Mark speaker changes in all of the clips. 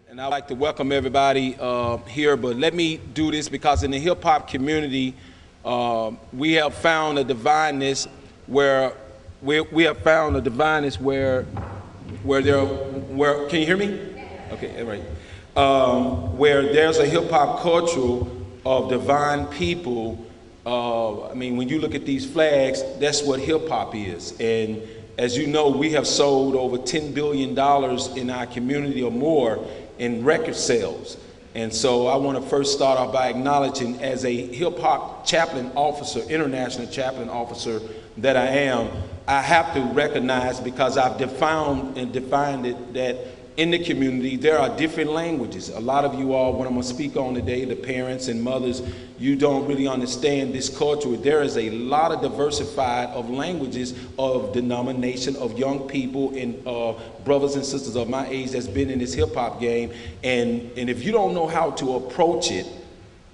Speaker 1: And I'd like to welcome everybody here, but let me do this because in the hip hop community, we have found a divineness where we have found a divineness where can you hear me? Okay, all right. Where there's a hip hop culture of divine people. I mean, when you look at these flags, that's what hip hop is. And as you know, we have sold over $10 billion in our community or more in record sales. And so I want to first start off by acknowledging, as a hip hop chaplain officer, international chaplain officer that I am, I have to recognize, because I've defined it, that in the community there are different languages. A lot of you all, what I'm going to speak on today, the parents and mothers, you don't really understand this culture. There is a lot of diversified of languages, of denomination, of young people and brothers and sisters of my age that's been in this hip hop game. And if you don't know how to approach it,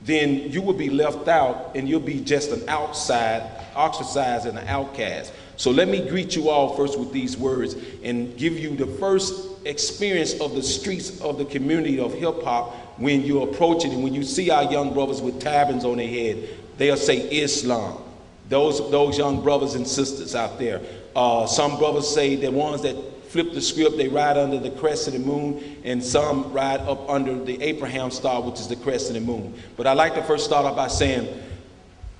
Speaker 1: then you will be left out and you'll be just an ostracized and an outcast. So let me greet you all first with these words and give you the first experience of the streets of the community of hip hop. When you approach it and when you see our young brothers with turbans on their head, they'll say Islam. Those young brothers and sisters out there. Some brothers say the ones that flip the script, they ride under the crest of the moon, and some ride up under the Abraham star, which is the crest of the moon. But I'd like to first start off by saying,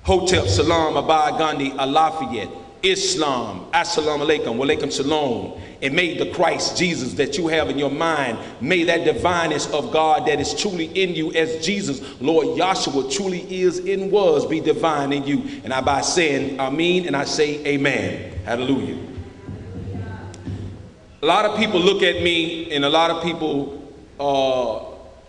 Speaker 1: Hotep, Salam, Abba Gandhi, Alafiyet, Islam, Assalamu alaikum, wa alaikum shalom. And may the Christ Jesus that you have in your mind, may that divineness of God that is truly in you, as Jesus, Lord Yahshua, truly is and was, be divine in you. And I by saying Ameen, and I say Amen. Hallelujah. A lot of people look at me, and a lot of people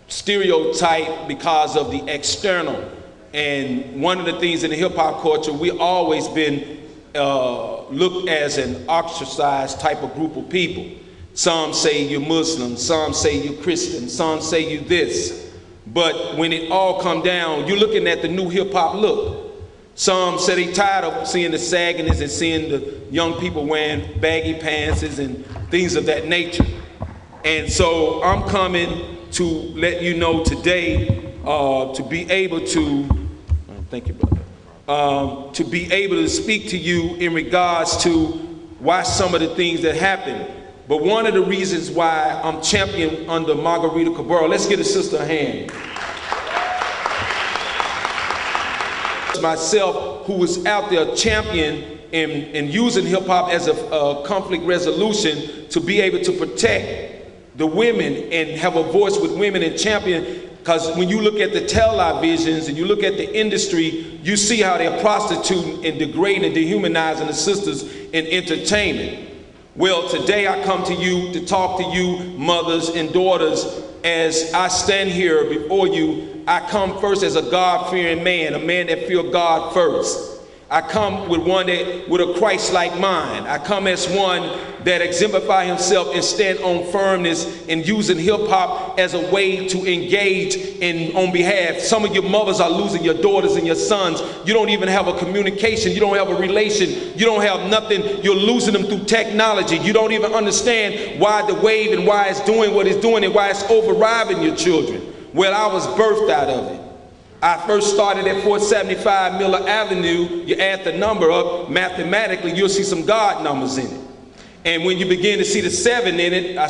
Speaker 1: stereotype because of the external. And one of the things in the hip hop culture, we always been looked as an ostracized type of group of people. Some say you're Muslim, some say you're Christian, some say you this. But when it all come down, you're looking at the new hip hop look. Some say they tired of seeing the sagginess and seeing the young people wearing baggy pants and things of that nature. And so I'm coming to let you know today to be able to, thank you, brother. To be able to speak to you in regards to why some of the things that happen. But one of the reasons why I'm champion under Margarita Cabrera, let's give a sister a hand. Myself, who was out there champion in using hip hop as a conflict resolution to be able to protect the women and have a voice with women and champion. Because when you look at the televisions and you look at the industry, you see how they're prostituting and degrading and dehumanizing the sisters in entertainment. Well, today I come to you to talk to you, mothers and daughters. As I stand here before you, I come first as a God-fearing man, a man that fears God first. I come with a Christ-like mind. I come as one that exemplify himself and stand on firmness in using hip-hop as a way to engage on behalf. Some of your mothers are losing your daughters and your sons. You don't even have a communication. You don't have a relation. You don't have nothing. You're losing them through technology. You don't even understand why the wave and why it's doing what it's doing and why it's overriding your children. Well, I was birthed out of it. I first started at 475 Miller Avenue. You add the number up, mathematically, you'll see some God numbers in it. And when you begin to see the 7 in it, I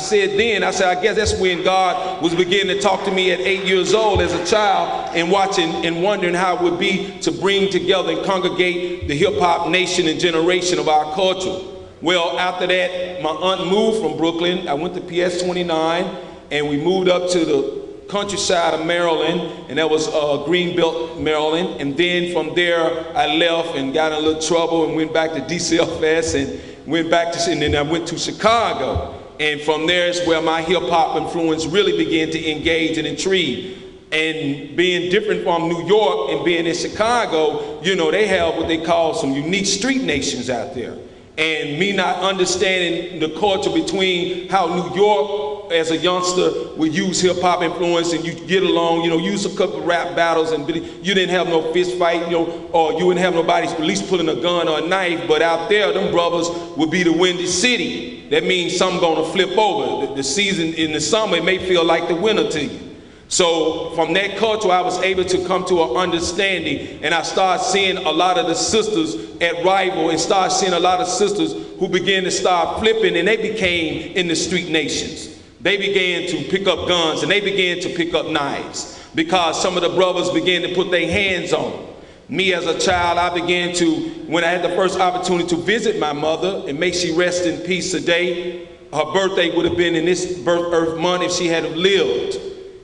Speaker 1: guess that's when God was beginning to talk to me at 8 years old as a child and watching and wondering how it would be to bring together and congregate the hip hop nation and generation of our culture. Well, after that, my aunt moved from Brooklyn. I went to PS 29 and we moved up to the countryside of Maryland, and that was Greenbelt, Maryland. And then from there, I left and got in a little trouble and went back to DCFS and then I went to Chicago. And from there is where my hip hop influence really began to engage and intrigue. And being different from New York and being in Chicago, you know, they have what they call some unique street nations out there. And me not understanding the culture between how New York as a youngster would use hip hop influence, and you get along, you know, use a couple of rap battles, and you didn't have no fist fight, you know, or you wouldn't have nobody at least pulling a gun or a knife. But out there, them brothers would be the Windy City. That means something gonna flip over. The season in the summer, it may feel like the winter to you. So from that culture, I was able to come to an understanding, and I started seeing a lot of the sisters at Rival, and started seeing a lot of sisters who began to start flipping, and they became in the street nations. They began to pick up guns, and they began to pick up knives, because some of the brothers began to put their hands on them. Me as a child, I began to, when I had the first opportunity to visit my mother, and may she rest in peace today, her birthday would have been in this earth month if she had lived.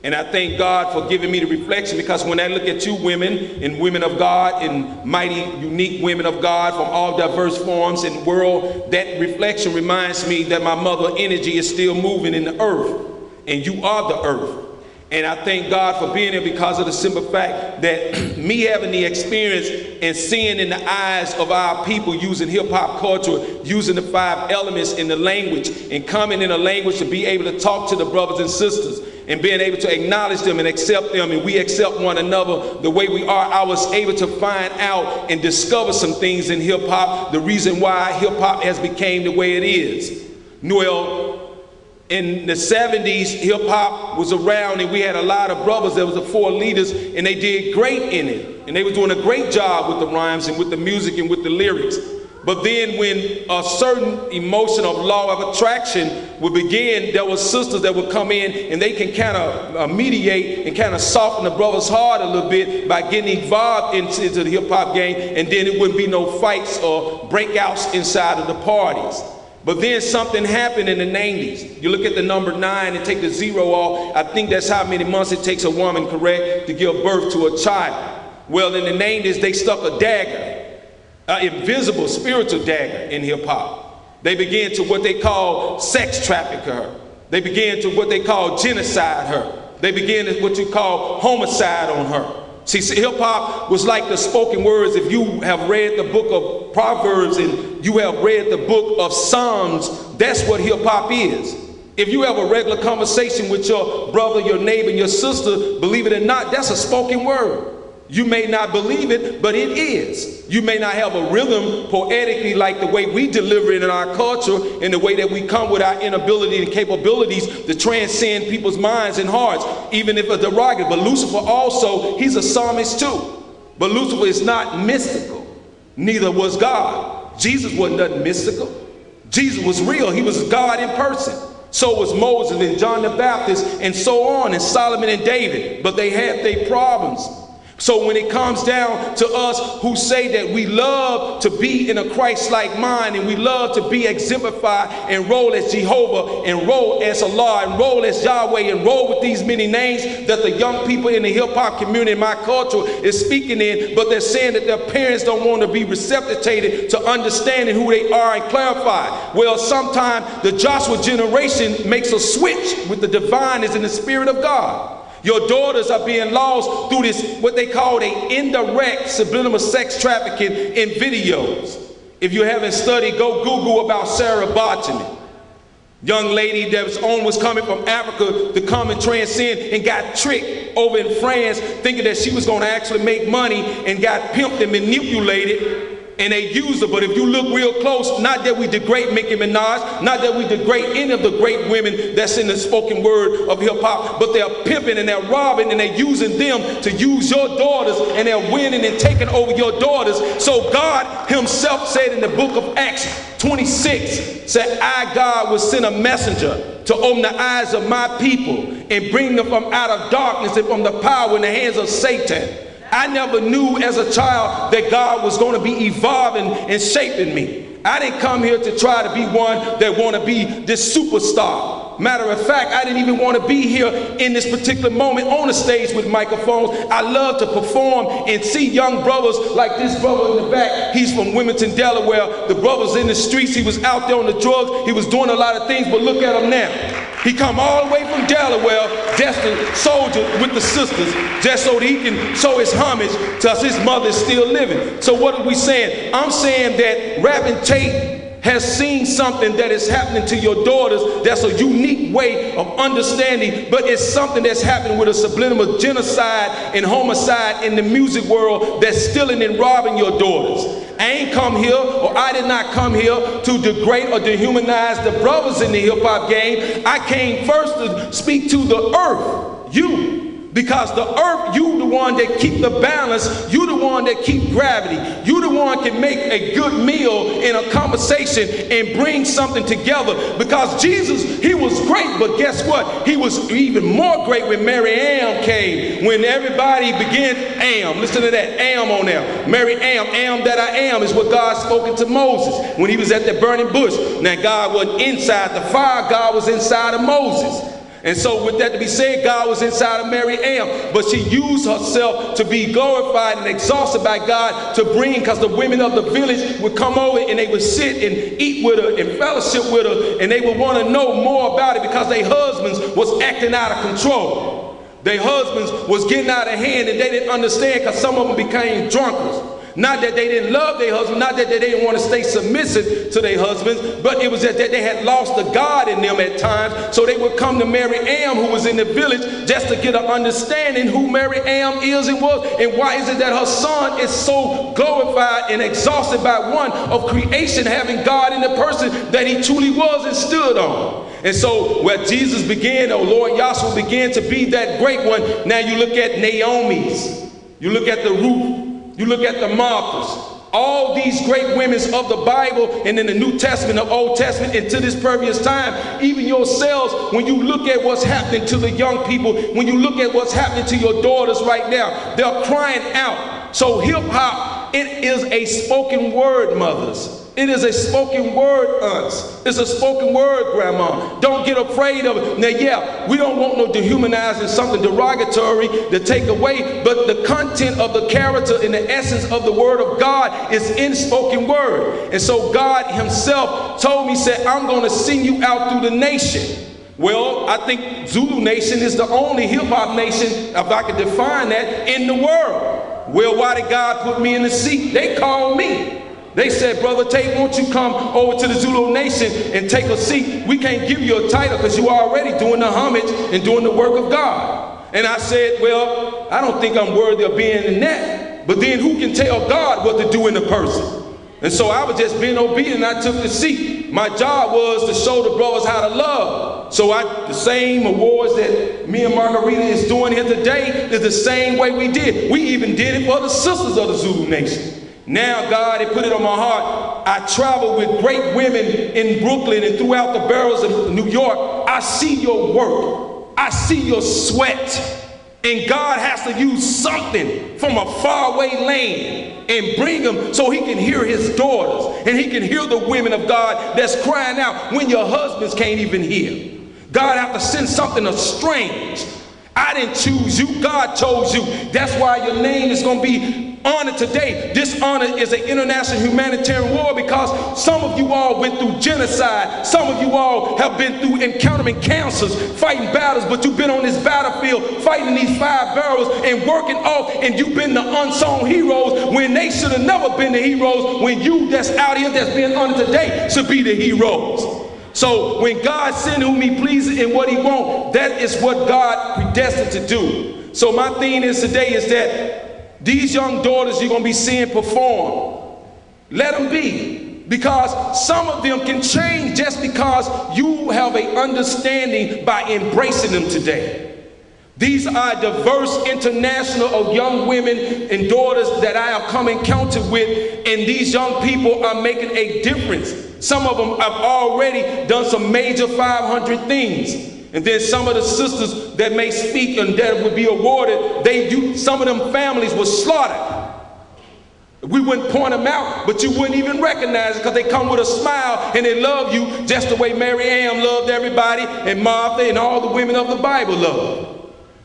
Speaker 1: And I thank God for giving me the reflection, because when I look at you women and women of God and mighty, unique women of God from all diverse forms in the world, that reflection reminds me that my mother energy is still moving in the earth, and you are the earth. And I thank God for being there, because of the simple fact that me having the experience and seeing in the eyes of our people using hip-hop culture, using the 5 elements in the language, and coming in a language to be able to talk to the brothers and sisters, and being able to acknowledge them and accept them, and we accept one another the way we are, I was able to find out and discover some things in hip-hop, the reason why hip-hop has become the way it is. Well, in the 70s, hip-hop was around, and we had a lot of brothers. There was the 4 leaders, and they did great in it, and they were doing a great job with the rhymes and with the music and with the lyrics. But then when a certain emotion of law of attraction would begin, there were sisters that would come in, and they can kind of mediate and kind of soften the brother's heart a little bit by getting involved into the hip-hop game, and then it wouldn't be no fights or breakouts inside of the parties. But then something happened in the 90s. You look at the number 9 and take the 0 off. I think that's how many months it takes a woman, correct, to give birth to a child. Well, in the 90s, they stuck a dagger, an invisible spiritual dagger in hip-hop. They began to what they call sex traffic her. They began to what they call genocide her. They began to what you call homicide on her. See, hip-hop was like the spoken words. If you have read the book of Proverbs and you have read the book of Psalms, that's what hip-hop is. If you have a regular conversation with your brother, your neighbor, your sister, believe it or not, that's a spoken word. You may not believe it, but it is. You may not have a rhythm poetically like the way we deliver it in our culture, and the way that we come with our inability and capabilities to transcend people's minds and hearts, even if a derogative. But Lucifer also, he's a psalmist too. But Lucifer is not mystical. Neither was God. Jesus wasn't nothing mystical. Jesus was real. He was God in person. So was Moses and John the Baptist and so on, and Solomon and David. But they had their problems. So when it comes down to us who say that we love to be in a Christ-like mind, and we love to be exemplified and roll as Jehovah and roll as Allah and roll as Yahweh and roll with these many names that the young people in the hip-hop community in my culture is speaking in, but they're saying that their parents don't want to be receptated to understanding who they are and clarify. Well, sometimes the Joshua generation makes a switch with the divine is in the spirit of God. Your daughters are being lost through this, what they call a indirect subliminal sex trafficking in videos. If you haven't studied, go Google about Sarah Botany. Young lady that was coming from Africa to come and transcend, and got tricked over in France, thinking that she was going to actually make money, and got pimped and manipulated. And they used her. But if you look real close, not that we degrade Nicki Minaj, not that we degrade any of the great women that's in the spoken word of hip-hop, but they're pimping and they're robbing and they're using them to use your daughters, and they're winning and taking over your daughters. So God himself said in the book of Acts 26, said, I, God, will send a messenger to open the eyes of my people and bring them from out of darkness and from the power in the hands of Satan. I never knew as a child that God was going to be evolving and shaping me. I didn't come here to try to be one that want to be this superstar. Matter of fact, I didn't even want to be here in this particular moment on the stage with microphones. I love to perform and see young brothers like this brother in the back. He's from Wilmington, Delaware. The brother's in the streets. He was out there on the drugs. He was doing a lot of things, but look at him now. He come all the way from Delaware just to soldier with the sisters, just so that he can show his homage to us. His mother is still living. So what are we saying? I'm saying that Raddn Tate has seen something that is happening to your daughters that's a unique way of understanding, but it's something that's happening with a subliminal genocide and homicide in the music world that's stealing and robbing your daughters. I ain't come here, or I did not come here to degrade or dehumanize the brothers in the hip-hop game. I came first to speak to the earth, you. Because the earth, you the one that keep the balance, you the one that keep gravity, you the one can make a good meal in a conversation and bring something together. Because Jesus, he was great, but guess what? He was even more great when Mary Am came, when everybody began, listen to that, on there. Mary am that I am is what God spoke to Moses when he was at the burning bush. Now God wasn't inside the fire, God was inside of Moses. And so with that to be said, God was inside of Mary Am, but she used herself to be glorified and exalted by God to bring, because the women of the village would come over and they would sit and eat with her and fellowship with her, and they would want to know more about it because their husbands was acting out of control. Their husbands was getting out of hand, and they didn't understand because some of them became drunkards. Not that they didn't love their husbands, not that they didn't want to stay submissive to their husbands, but it was that they had lost the God in them at times. So they would come to Mary Am, who was in the village, just to get an understanding who Mary Am is and was, and why is it that her son is so glorified and exhausted by one of creation, having God in the person that he truly was and stood on. And so where Jesus began, or Lord Yahshua began to be that great one, now you look at Naomi's, you look at the Ruth, you look at the Marthas, all these great women of the Bible and in the New Testament, the Old Testament, and to this previous time, even yourselves, when you look at what's happening to the young people, when you look at what's happening to your daughters right now, they're crying out. So hip hop, it is a spoken word, mothers. It is a spoken word, aunts. It's a spoken word, grandma. Don't get afraid of it. Now, yeah, we don't want no dehumanizing, something derogatory to take away, but the content of the character and the essence of the word of God is in spoken word. And so God himself told me, said, I'm going to send you out through the nation. Well, I think Zulu Nation is the only hip-hop nation, if I could define that, in the world. Well, why did God put me in the seat? They called me. They said, Brother Tate, won't you come over to the Zulu Nation and take a seat? We can't give you a title because you are already doing the homage and doing the work of God. And I said, well, I don't think I'm worthy of being in that. But then who can tell God what to do in a person? And so I was just being obedient, and I took the seat. My job was to show the brothers how to love. So the same awards that me and Margarita is doing here today is the same way we did. We even did it for the sisters of the Zulu Nation. Now God had put it on my heart. I travel with great women in Brooklyn and throughout the boroughs of New York. I see your work. I see your sweat. And God has to use something from a faraway land and bring them so he can hear his daughters and he can hear the women of God that's crying out when your husbands can't even hear. God have to send something strange. I didn't choose you, God chose you. That's why your name is going to be honored today. This honor is an international humanitarian war because some of you all went through genocide. Some of you all have been through encountering cancers, fighting battles, but you've been on this battlefield fighting these 5 barrels and working off, and you've been the unsung heroes when they should have never been the heroes, when you that's out here that's being honored today should be the heroes. So when God sends whom he pleases and what he wants, that is what God predestined to do. So my theme is today is that these young daughters you're going to be seeing perform, let them be. Because some of them can change just because you have an understanding by embracing them today. These are diverse international of young women and daughters that I have come encounter with, and these young people are making a difference. Some of them have already done some major 500 things. And then some of the sisters that may speak and that would be awarded, some of them families were slaughtered. We wouldn't point them out, but you wouldn't even recognize it because they come with a smile and they love you just the way Mary Am loved everybody and Martha and all the women of the Bible loved.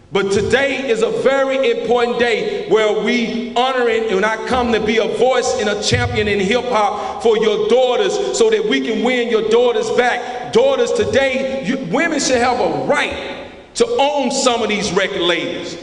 Speaker 1: But today is a very important day where we honor it, and I come to be a voice and a champion in hip-hop for your daughters so that we can win your daughters back. Daughters, today, women should have a right to own some of these record labels.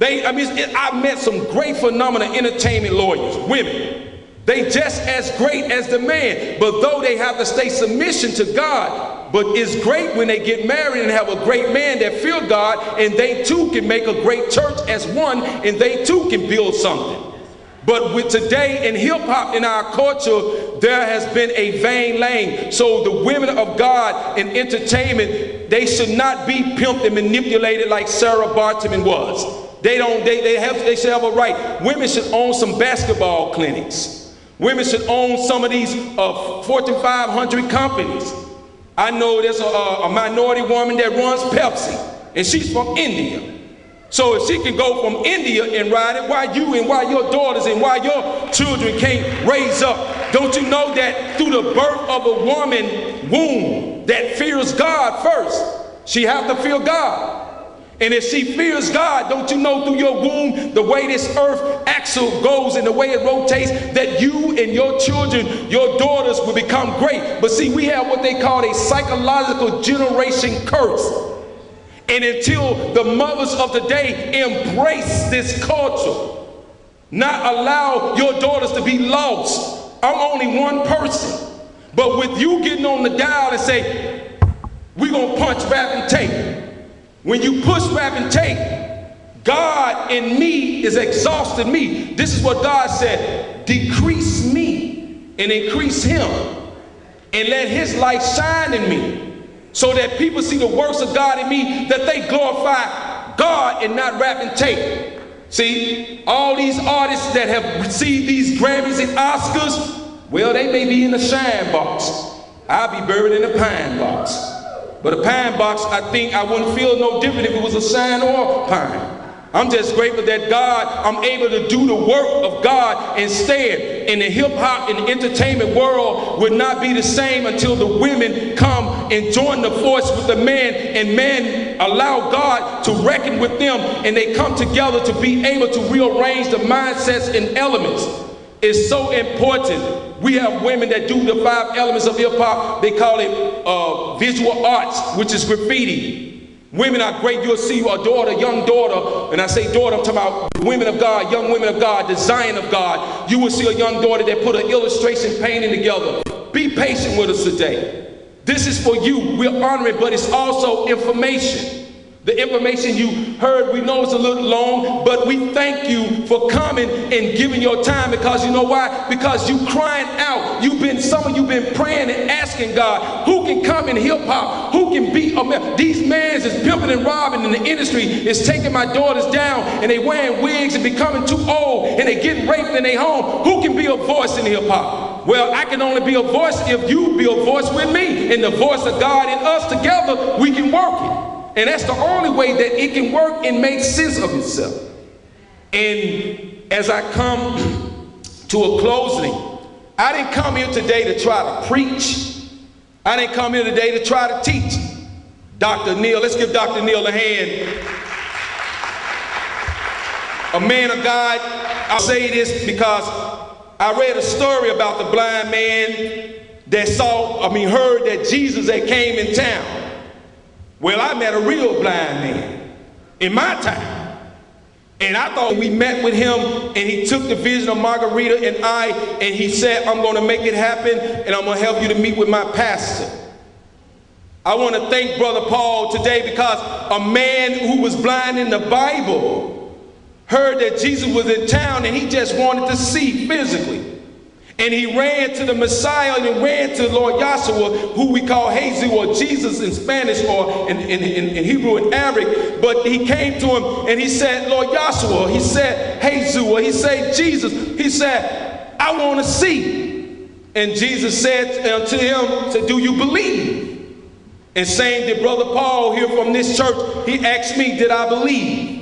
Speaker 1: I've met some great phenomenal entertainment lawyers, women. They just as great as the man, but though they have to stay submission to God, but it's great when they get married and have a great man that fear God, and they too can make a great church as one, and they too can build something. But with today in hip hop in our culture, there has been a vain lane. So the women of God in entertainment, they should not be pimped and manipulated like Sarah Bartman was. They should have a right. Women should own some basketball clinics. Women should own some of these Fortune 500 companies. I know there's a minority woman that runs Pepsi, and she's from India. So if she can go from India and ride it, why you and why your daughters and why your children can't raise up? Don't you know that through the birth of a woman womb that fears God first, she have to fear God. And if she fears God, don't you know through your womb, the way this earth axle goes and the way it rotates, that you and your children, your daughters will become great. But see, we have what they call a psychological generation curse. And until the mothers of the day embrace this culture, not allow your daughters to be lost. I'm only one person. But with you getting on the dial and say, we're going to punch, Raddn, Tate. When you push Raddn, Tate, God in me is exhausting me. This is what God said, decrease me and increase him, and let his light shine in me, so that people see the works of God in me, that they glorify God and not Raddn, Tate. See, all these artists that have received these Grammys and Oscars, well, they may be in the shine box. I'll be buried in the pine box. But a pine box, I think I wouldn't feel no different if it was a shine or a pine. I'm just grateful that God, I'm able to do the work of God instead. And the hip hop and entertainment world would not be the same until the women come and join the force with the man, and men allow God to reckon with them, and they come together to be able to rearrange the mindsets and elements. It's so important. We have women that do the 5 elements of hip hop. They call it visual arts, which is graffiti. Women are great. You'll see a daughter, young daughter, and I say daughter, I'm talking about women of God, young women of God, design of God. You will see a young daughter that put an illustration painting together. Be patient with us today. This is for you. We're honoring, but it's also information. The information you heard, we know it's a little long, but we thank you for coming and giving your time, because you know why? Because you crying out. Some of you been praying and asking God, who can come in hip hop? Who can be a man? These mans is pimping and robbing in the industry, is taking my daughters down, and they wearing wigs and becoming too old, and they getting raped in their home. Who can be a voice in hip hop? Well, I can only be a voice if you be a voice with me, and the voice of God in us together, we can work it. And that's the only way that it can work and make sense of itself. And as I come to a closing, I didn't come here today to try to preach. I didn't come here today to try to teach. Dr. Neil, let's give Dr. Neil a hand. A man of God. I'll say this because I read a story about the blind man that heard that Jesus had came in town. Well, I met a real blind man in my time. And I thought we met with him, and he took the vision of Margarita and he said, I'm going to make it happen, and I'm going to help you to meet with my pastor. I want to thank Brother Paul today, because a man who was blind in the Bible heard that Jesus was in town, and he just wanted to see physically. And he ran to the Messiah, and he ran to Lord Yahshua, who we call Jesus or Jesus in Spanish, or in Hebrew and Arabic. But he came to him and he said, Lord Yahshua, he said, Jesus, or he said, Jesus, he said, I want to see. And Jesus said unto him, do you believe? And saying that Brother Paul here from this church, he asked me, did I believe?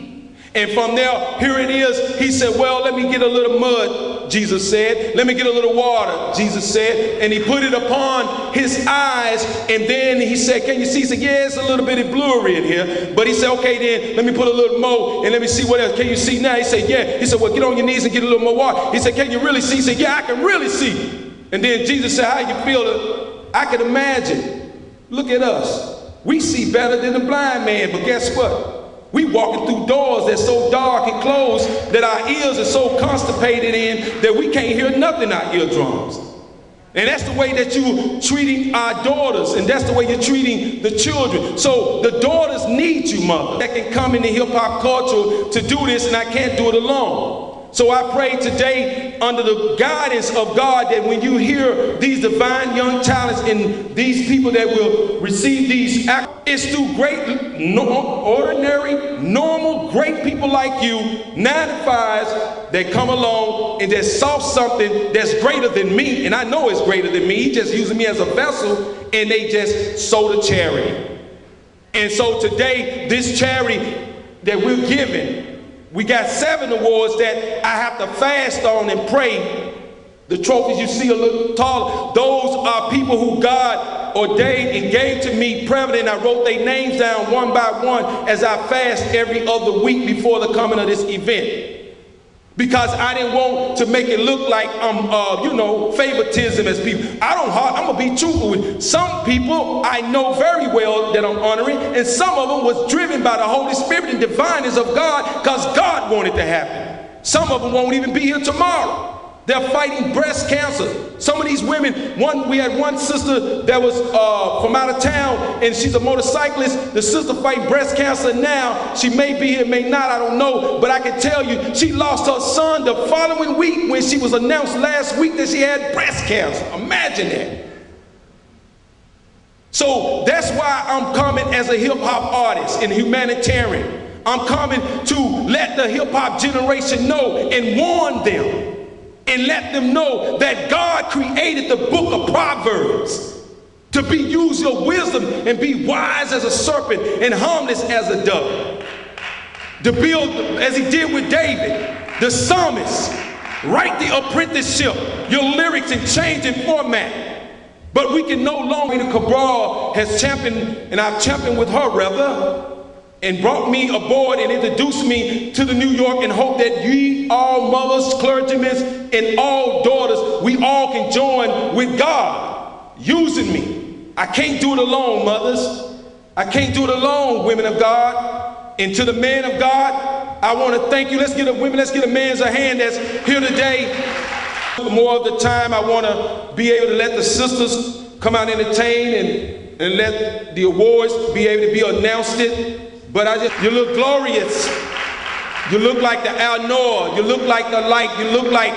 Speaker 1: And from there, here it is. He said, well, let me get a little mud, Jesus said. Let me get a little water, Jesus said. And he put it upon his eyes. And then he said, can you see? He said, yeah, it's a little bit blurry in here. But he said, okay, then let me put a little more and let me see what else. Can you see now? He said, yeah. He said, well, get on your knees and get a little more water. He said, can you really see? He said, yeah, I can really see. And then Jesus said, how you feel? I can imagine. Look at us. We see better than the blind man. But guess what? We walking through doors that's so dark and closed that our ears are so constipated in that we can't hear nothing in our eardrums. And that's the way that you're treating our daughters, and that's the way you're treating the children. So the daughters need you, mother, that can come into hip-hop culture to do this, and I can't do it alone. So I pray today under the guidance of God that when you hear these divine young talents and these people that will receive these acts, it's through great, ordinary, normal, great people like you, 9 to 5s, that come along and that saw something that's greater than me, and I know it's greater than me. He just using me as a vessel, and they just sow the charity. And so today, this charity that we're giving, we got 7 awards that I have to fast on and pray. The trophies you see a little taller, those are people who God ordained and gave to me prevalent. I wrote their names down one by one as I fast every other week before the coming of this event. Because I didn't want to make it look like favoritism as people. I'm gonna be truthful with some people I know very well that I'm honoring, and some of them was driven by the Holy Spirit and divineness of God because God wanted to happen. Some of them won't even be here tomorrow. They're fighting breast cancer. Some of these women, we had one sister that was from out of town, and she's a motorcyclist. The sister fighting breast cancer now. She may be here, may not, I don't know. But I can tell you, she lost her son the following week when she was announced last week that she had breast cancer. Imagine that. So that's why I'm coming as a hip-hop artist and humanitarian. I'm coming to let the hip-hop generation know and warn them. And let them know that God created the book of Proverbs to use your wisdom and be wise as a serpent and harmless as a dove. To build, as he did with David, the psalmist, write the apprenticeship, your lyrics in changing format. But we can no longer, the Cabral has championed, and I've championed with her rather, and brought me aboard and introduced me to the New York, and hope that ye all mothers, clergymen, and all daughters, we all can join with God using me. I can't do it alone, mothers. I can't do it alone, women of God. And to the men of God, I want to thank you. Let's get a man's a hand that's here today. More of the time, I want to be able to let the sisters come out and entertain and let the awards be able to be announced it. But you look glorious. You look like the Al Noor. You look like the light. You look like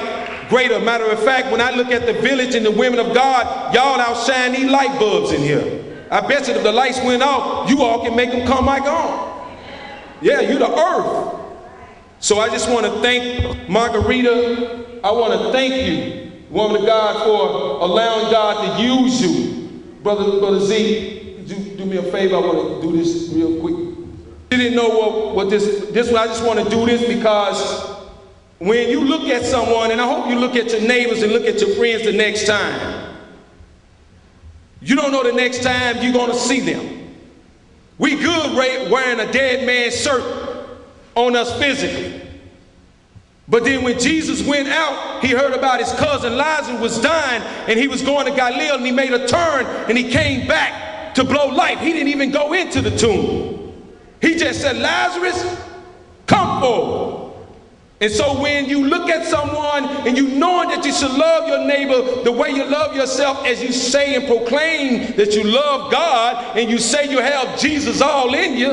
Speaker 1: greater. Matter of fact, when I look at the village and the women of God, y'all outshine these light bulbs in here. I bet you if the lights went out, you all can make them come back on. Yeah, you the earth. So I just want to thank Margarita. I want to thank you, woman of God, for allowing God to use you. Brother Z, could you do me a favor? I want to do this real quick. You didn't know what this one, I just want to do this because when you look at someone, and I hope you look at your neighbors and look at your friends the next time, you don't know the next time you're going to see them. We good wearing a dead man's shirt on us physically. But then when Jesus went out, he heard about his cousin Lazarus was dying, and he was going to Galilee, and he made a turn, and he came back to blow life. He didn't even go into the tomb. He just said, Lazarus, come forward. And so when you look at someone and you knowing that you should love your neighbor the way you love yourself, as you say and proclaim that you love God and you say you have Jesus all in you,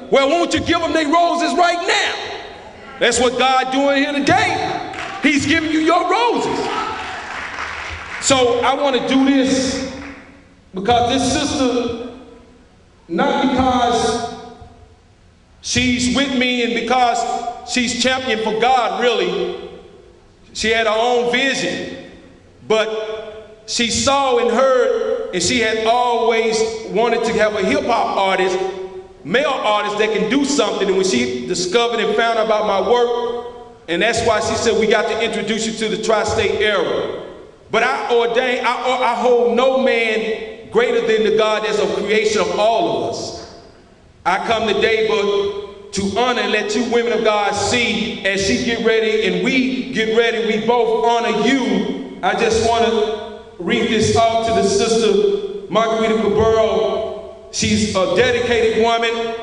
Speaker 1: well, won't you give them their roses right now? That's what God doing here today. He's giving you your roses. So I want to do this because this sister, not because she's with me and because she's champion for God, really. She had her own vision, but she saw and heard, and she had always wanted to have a hip-hop artist, male artist that can do something. And when she discovered and found out about my work, and that's why she said, we got to introduce you to the tri-state era. But I hold no man greater than the God that's a creation of all of us. I come today but to honor and let you women of God see, as she get ready and we get ready, we both honor you. I just want to read this off to the sister Margarita Cabral. She's a dedicated woman,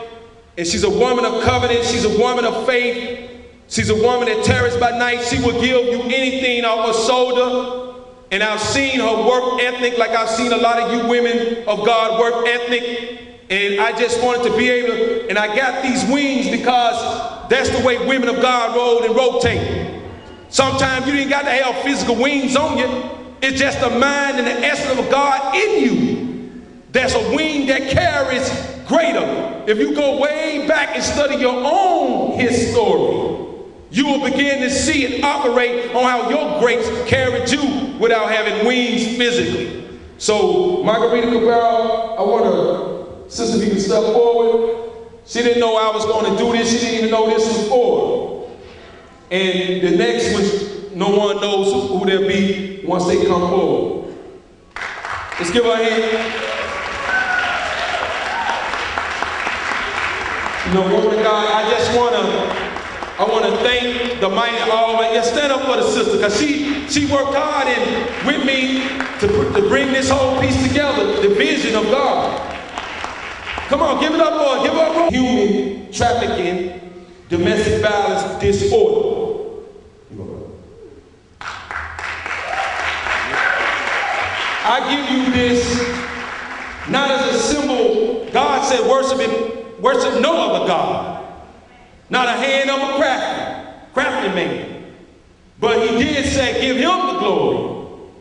Speaker 1: And she's a woman of covenant. She's a woman of faith. She's a woman that tarries by night. She will give you anything off her shoulder. And I've seen her work ethic like I've seen a lot of you women of God work ethic. And I just wanted to be able to, and I got these wings because that's the way women of God roll and rotate. Sometimes you ain't got to have physical wings on you. It's just the mind and the essence of God in you. That's a wing that carries greater. If you go way back and study your own history, you will begin to see and operate on how your grace carried you without having wings physically. So, Margarita Cabrera, I want to, sister, if you can step forward. She didn't know I was going to do this. She didn't even know this was for her. And the next one, no one knows who they'll be once they come forward. Let's give her a hand. You know, woman of God, I want to thank the mighty always. Yeah, stand up for the sister, because she worked hard and with me to bring this whole piece together, the vision of God. Come on, give it up for her. Give her a human trafficking, domestic violence disorder. I give you this not as a symbol. God said worship no other God. Not a hand of a crafty man. But he did say, give him the glory.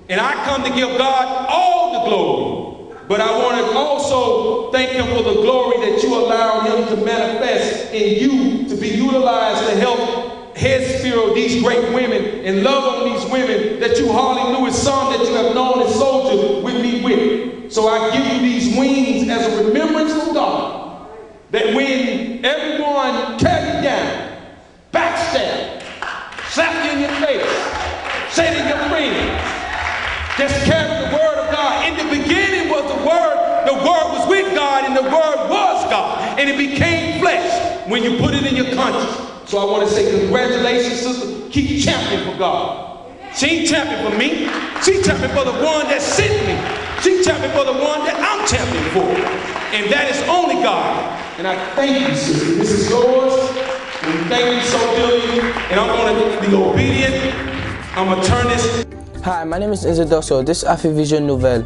Speaker 1: And I come to give God all the glory. But I want to also thank him for the glory that you allow him to manifest in you, to be utilized to help head spirit these great women and love on these women that you hardly knew, as some that you have known and soldiered with me with. So I give you these wings as a remembrance from God. That when everyone tear you down, backstab, slap you in your face, say to your friends, just carry the word of God. In the beginning was the word was with God, and the word was God, and it became flesh when you put it in your conscience. So I want to say congratulations, sister. Keep championing for God. She ain't championing for me. She championing for the one that sent me. She championing for the one that I'm championing for. And that is only God. And I thank you, sister. This is yours. And thank you so dearly. And I'm going to be obedient. I'm going to turn this.
Speaker 2: Hi, my name is Isidoro. This is Afrovision Nouvelle.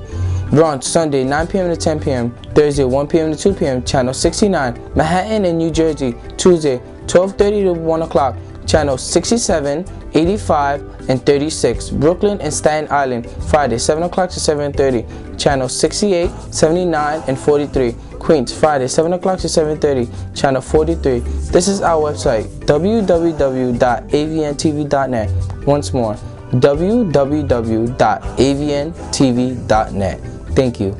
Speaker 2: Run Sunday 9 p.m. to 10 p.m. Thursday 1 p.m. to 2 p.m. Channel 69. Manhattan and New Jersey. Tuesday 12:30 to 1 o'clock. Channel 67, 85, and 36. Brooklyn and Staten Island. Friday 7 o'clock to 7:30. Channel 68, 79, and 43. Queens, Friday 7 o'clock to 7:30. Channel 43. This is our website, www.avntv.net. Once more, www.avntv.net. Thank you.